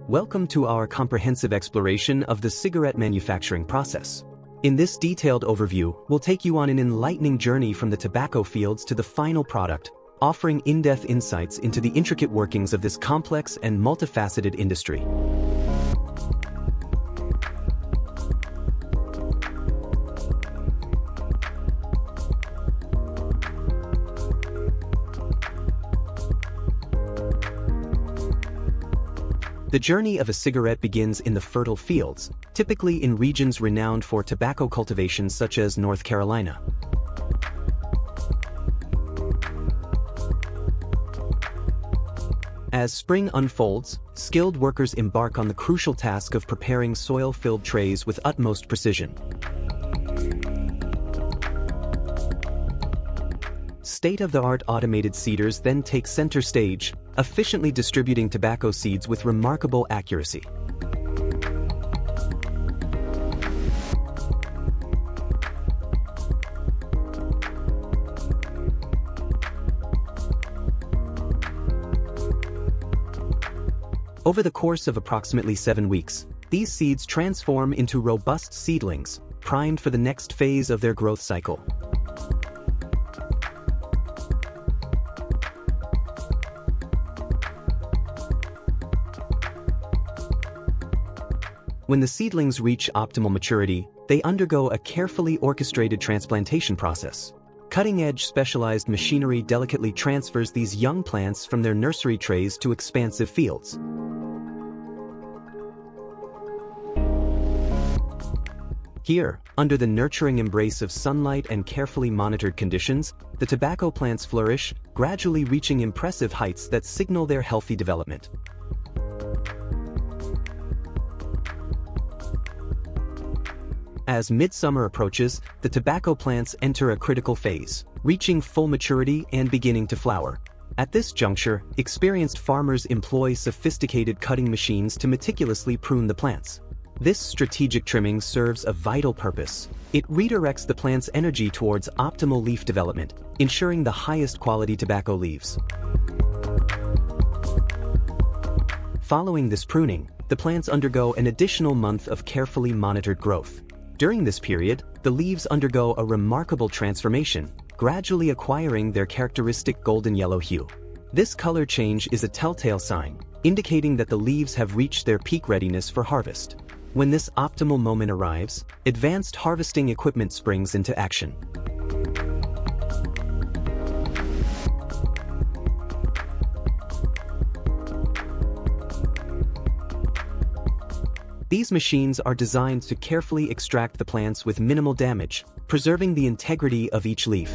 Welcome to our comprehensive exploration of the cigarette manufacturing process. In this detailed overview, we'll take you on an enlightening journey from the tobacco fields to the final product, offering in-depth insights into the intricate workings of this complex and multifaceted industry. The journey of a cigarette begins in the fertile fields, typically in regions renowned for tobacco cultivation such as North Carolina. As spring unfolds, skilled workers embark on the crucial task of preparing soil-filled trays with utmost precision. State-of-the-art automated seeders then take center stage, efficiently distributing tobacco seeds with remarkable accuracy. Over the course of approximately 7 weeks, these seeds transform into robust seedlings, primed for the next phase of their growth cycle. When the seedlings reach optimal maturity, they undergo a carefully orchestrated transplantation process. Cutting-edge specialized machinery delicately transfers these young plants from their nursery trays to expansive fields. Here, under the nurturing embrace of sunlight and carefully monitored conditions, the tobacco plants flourish, gradually reaching impressive heights that signal their healthy development. As midsummer approaches, the tobacco plants enter a critical phase, reaching full maturity and beginning to flower. At this juncture, experienced farmers employ sophisticated cutting machines to meticulously prune the plants. This strategic trimming serves a vital purpose. It redirects the plant's energy towards optimal leaf development, ensuring the highest quality tobacco leaves. Following this pruning, the plants undergo an additional month of carefully monitored growth. During this period, the leaves undergo a remarkable transformation, gradually acquiring their characteristic golden yellow hue. This color change is a telltale sign, indicating that the leaves have reached their peak readiness for harvest. When this optimal moment arrives, advanced harvesting equipment springs into action. These machines are designed to carefully extract the plants with minimal damage, preserving the integrity of each leaf.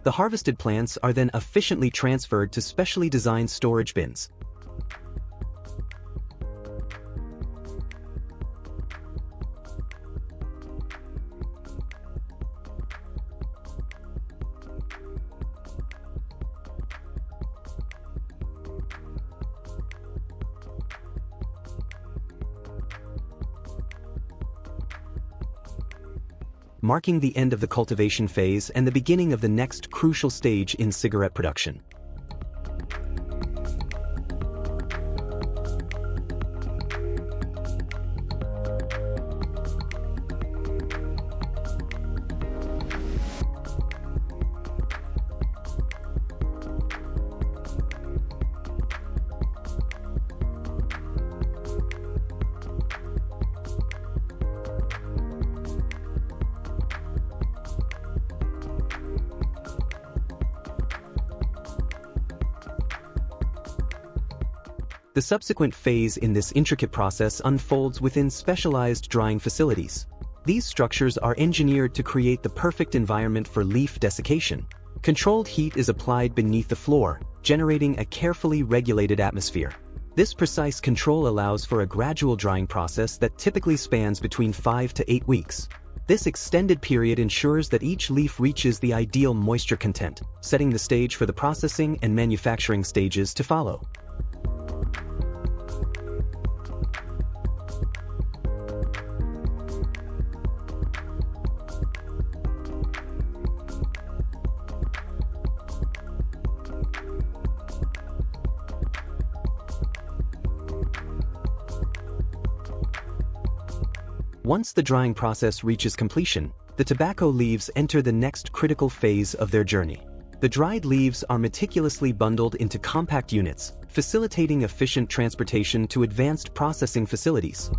The harvested plants are then efficiently transferred to specially designed storage bins. Marking the end of the cultivation phase and the beginning of the next crucial stage in cigarette production. The subsequent phase in this intricate process unfolds within specialized drying facilities. These structures are engineered to create the perfect environment for leaf desiccation. Controlled heat is applied beneath the floor, generating a carefully regulated atmosphere. This precise control allows for a gradual drying process that typically spans between 5 to 8 weeks. This extended period ensures that each leaf reaches the ideal moisture content, setting the stage for the processing and manufacturing stages to follow. Once the drying process reaches completion, the tobacco leaves enter the next critical phase of their journey. The dried leaves are meticulously bundled into compact units, facilitating efficient transportation to advanced processing facilities.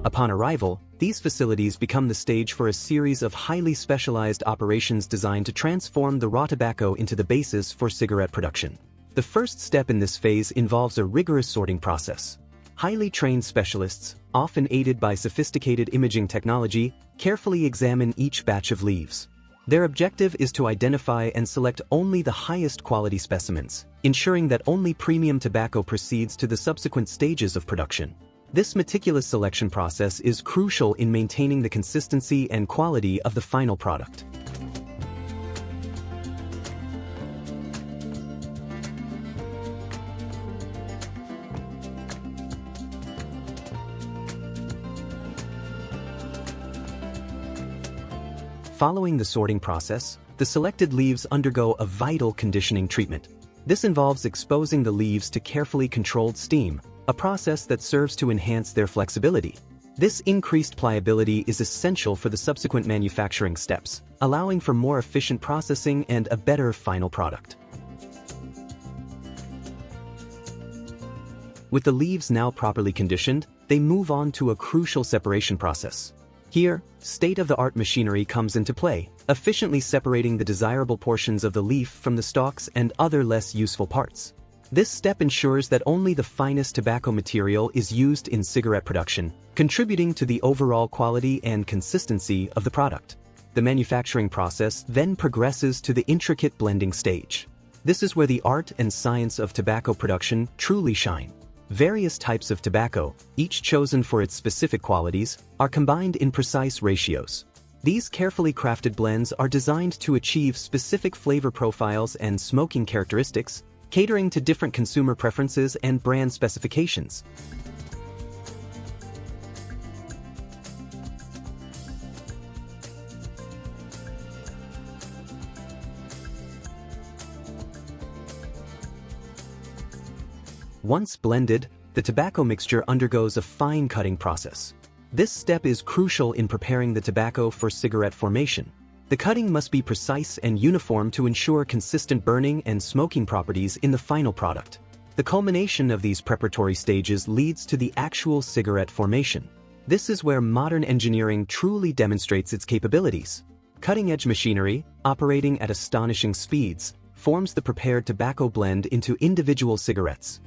Upon arrival, these facilities become the stage for a series of highly specialized operations designed to transform the raw tobacco into the basis for cigarette production. The first step in this phase involves a rigorous sorting process. Highly trained specialists, often aided by sophisticated imaging technology, carefully examine each batch of leaves. Their objective is to identify and select only the highest quality specimens, ensuring that only premium tobacco proceeds to the subsequent stages of production. This meticulous selection process is crucial in maintaining the consistency and quality of the final product. Following the sorting process, the selected leaves undergo a vital conditioning treatment. This involves exposing the leaves to carefully controlled steam, a process that serves to enhance their flexibility. This increased pliability is essential for the subsequent manufacturing steps, allowing for more efficient processing and a better final product. With the leaves now properly conditioned, they move on to a crucial separation process. Here, state-of-the-art machinery comes into play, efficiently separating the desirable portions of the leaf from the stalks and other less useful parts. This step ensures that only the finest tobacco material is used in cigarette production, contributing to the overall quality and consistency of the product. The manufacturing process then progresses to the intricate blending stage. This is where the art and science of tobacco production truly shine. Various types of tobacco, each chosen for its specific qualities, are combined in precise ratios. These carefully crafted blends are designed to achieve specific flavor profiles and smoking characteristics, catering to different consumer preferences and brand specifications. Once blended, the tobacco mixture undergoes a fine cutting process. This step is crucial in preparing the tobacco for cigarette formation. The cutting must be precise and uniform to ensure consistent burning and smoking properties in the final product. The culmination of these preparatory stages leads to the actual cigarette formation. This is where modern engineering truly demonstrates its capabilities. Cutting-edge machinery, operating at astonishing speeds, forms the prepared tobacco blend into individual cigarettes.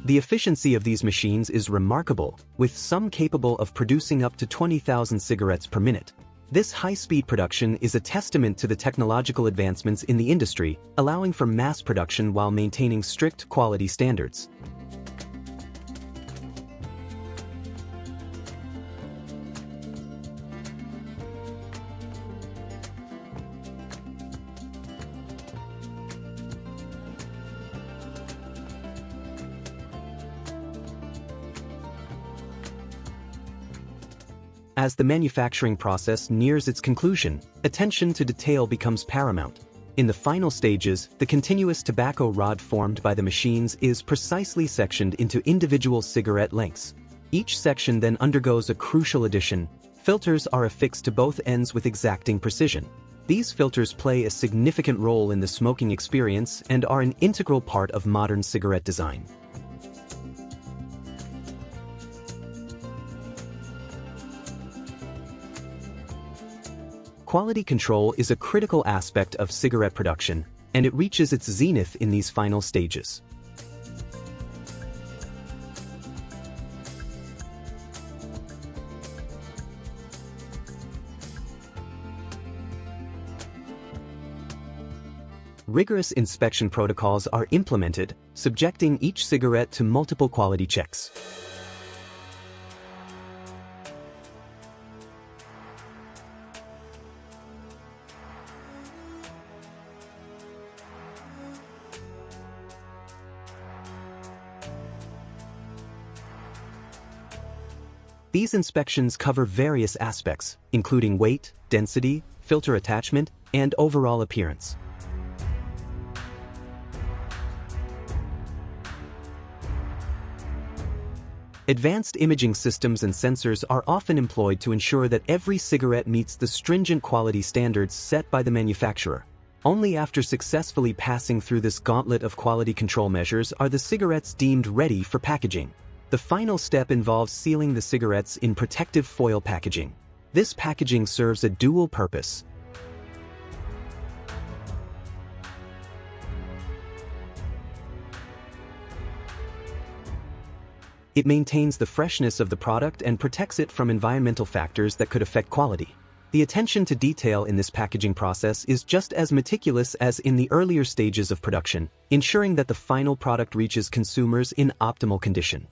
The efficiency of these machines is remarkable, with some capable of producing up to 20,000 cigarettes per minute. This high-speed production is a testament to the technological advancements in the industry, allowing for mass production while maintaining strict quality standards. As the manufacturing process nears its conclusion, attention to detail becomes paramount. In the final stages, the continuous tobacco rod formed by the machines is precisely sectioned into individual cigarette lengths. Each section then undergoes a crucial addition. Filters are affixed to both ends with exacting precision. These filters play a significant role in the smoking experience and are an integral part of modern cigarette design. Quality control is a critical aspect of cigarette production, and it reaches its zenith in these final stages. Rigorous inspection protocols are implemented, subjecting each cigarette to multiple quality checks. These inspections cover various aspects, including weight, density, filter attachment, and overall appearance. Advanced imaging systems and sensors are often employed to ensure that every cigarette meets the stringent quality standards set by the manufacturer. Only after successfully passing through this gauntlet of quality control measures are the cigarettes deemed ready for packaging. The final step involves sealing the cigarettes in protective foil packaging. This packaging serves a dual purpose. It maintains the freshness of the product and protects it from environmental factors that could affect quality. The attention to detail in this packaging process is just as meticulous as in the earlier stages of production, ensuring that the final product reaches consumers in optimal condition.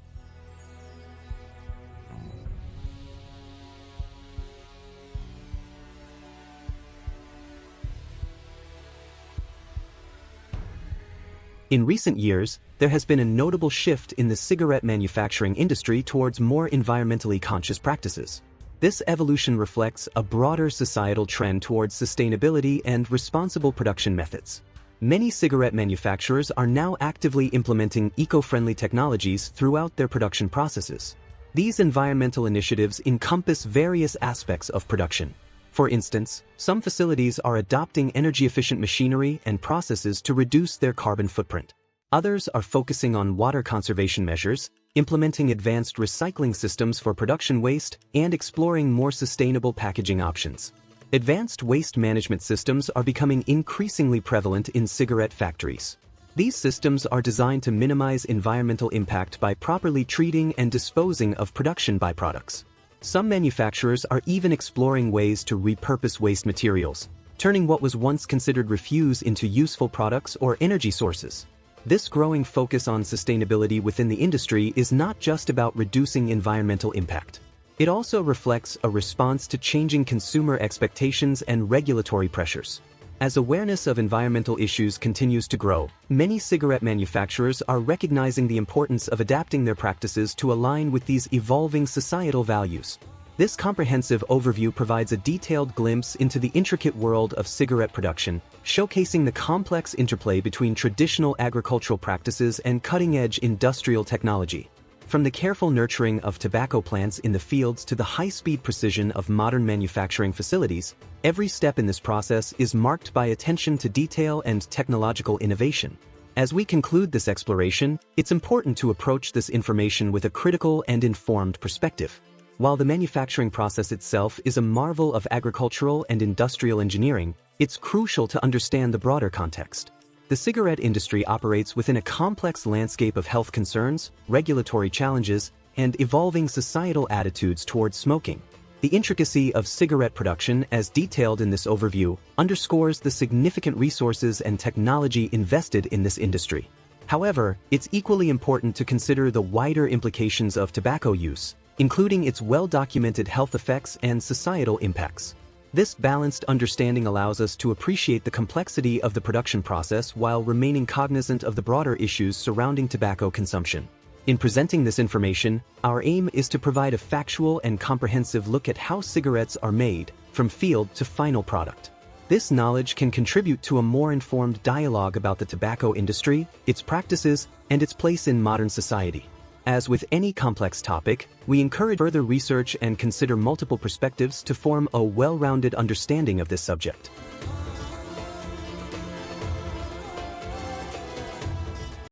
In recent years, there has been a notable shift in the cigarette manufacturing industry towards more environmentally conscious practices. This evolution reflects a broader societal trend towards sustainability and responsible production methods. Many cigarette manufacturers are now actively implementing eco-friendly technologies throughout their production processes. These environmental initiatives encompass various aspects of production. For instance, some facilities are adopting energy-efficient machinery and processes to reduce their carbon footprint. Others are focusing on water conservation measures, implementing advanced recycling systems for production waste, and exploring more sustainable packaging options. Advanced waste management systems are becoming increasingly prevalent in cigarette factories. These systems are designed to minimize environmental impact by properly treating and disposing of production byproducts. Some manufacturers are even exploring ways to repurpose waste materials, turning what was once considered refuse into useful products or energy sources. This growing focus on sustainability within the industry is not just about reducing environmental impact. It also reflects a response to changing consumer expectations and regulatory pressures. As awareness of environmental issues continues to grow, many cigarette manufacturers are recognizing the importance of adapting their practices to align with these evolving societal values. This comprehensive overview provides a detailed glimpse into the intricate world of cigarette production, showcasing the complex interplay between traditional agricultural practices and cutting-edge industrial technology. From the careful nurturing of tobacco plants in the fields to the high-speed precision of modern manufacturing facilities, every step in this process is marked by attention to detail and technological innovation. As we conclude this exploration, it's important to approach this information with a critical and informed perspective. While the manufacturing process itself is a marvel of agricultural and industrial engineering, it's crucial to understand the broader context. The cigarette industry operates within a complex landscape of health concerns, regulatory challenges, and evolving societal attitudes towards smoking. The intricacy of cigarette production, as detailed in this overview, underscores the significant resources and technology invested in this industry. However, it's equally important to consider the wider implications of tobacco use, including its well-documented health effects and societal impacts. This balanced understanding allows us to appreciate the complexity of the production process while remaining cognizant of the broader issues surrounding tobacco consumption. In presenting this information, our aim is to provide a factual and comprehensive look at how cigarettes are made, from field to final product. This knowledge can contribute to a more informed dialogue about the tobacco industry, its practices, and its place in modern society. As with any complex topic, we encourage further research and consider multiple perspectives to form a well-rounded understanding of this subject.